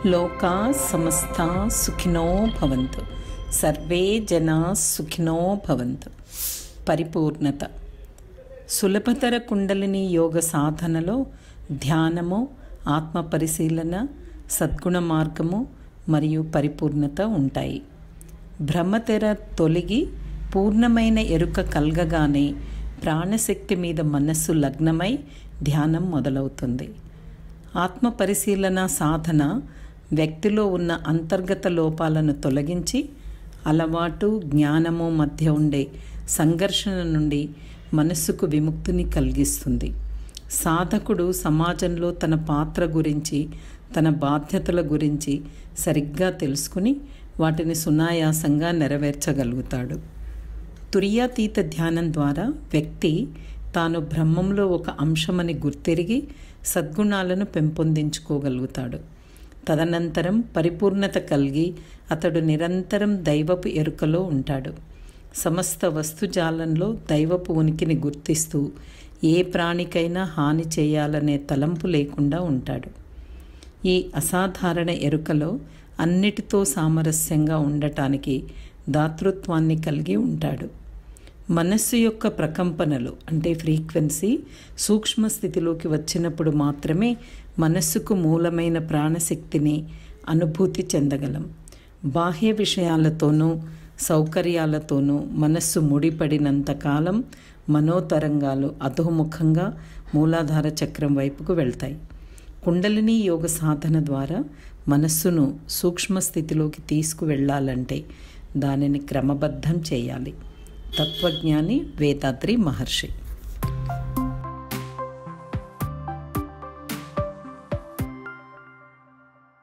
లోకా సమస్తా సుఖినో భవంతు. సర్వే జనా సుఖినో భవంతు. పరిపూర్ణత. సులభతర కుండలిని యోగ సాధనలో ధ్యానము, ఆత్మ పరిశీలన, సద్గుణ మార్గము మరియు పరిపూర్ణత ఉంటాయి. భ్రమతెర తొలగి పూర్ణమైన ఎరుక కలగగానే ప్రాణశక్తి మీద మనస్సు లగ్నమై ధ్యానం మొదలవుతుంది. ఆత్మ పరిశీలన సాధన వ్యక్తిలో ఉన్న అంతర్గత లోపాలను తొలగించి అలవాటు, జ్ఞానము మధ్య ఉండే సంఘర్షణ నుండి మనస్సుకు విముక్తిని కలిగిస్తుంది. సాధకుడు సమాజంలో తన పాత్ర గురించి, తన బాధ్యతల గురించి సరిగ్గా తెలుసుకుని వాటిని సునాయాసంగా నెరవేర్చగలుగుతాడు. తురీయాతీత ధ్యానం ద్వారా వ్యక్తి తాను బ్రహ్మంలో ఒక అంశమని గుర్తెరిగి సద్గుణాలను పెంపొందించుకోగలుగుతాడు. తదనంతరం పరిపూర్ణత కలిగి అతడు నిరంతరం దైవపు ఎరుకలో ఉంటాడు. సమస్త వస్తుజాలంలో దైవపు ఉనికిని గుర్తిస్తూ ఏ ప్రాణికైనా హాని చేయాలనే తలంపు లేకుండా ఉంటాడు. ఈ అసాధారణ ఎరుకలో అన్నిటితో సామరస్యంగా ఉండటానికి దాతృత్వాన్ని కలిగి ఉంటాడు. మనస్సు యొక్క ప్రకంపనలు అంటే ఫ్రీక్వెన్సీ సూక్ష్మ స్థితిలోకి వచ్చినప్పుడు మాత్రమే మనస్సుకు మూలమైన ప్రాణశక్తిని అనుభూతి చెందగలం. బాహ్య విషయాలతోనూ సౌకర్యాలతోనూ మనస్సు ముడిపడినంతకాలం మనోతరంగాలు అధోముఖంగా మూలాధార చక్రం వైపుకు వెళ్తాయి. కుండలిని యోగ సాధన ద్వారా మనస్సును సూక్ష్మ స్థితిలోకి తీసుకువెళ్ళాలంటే దానిని క్రమబద్ధం చేయాలి. తత్వజ్ఞాని వేదాద్రి మహర్షి.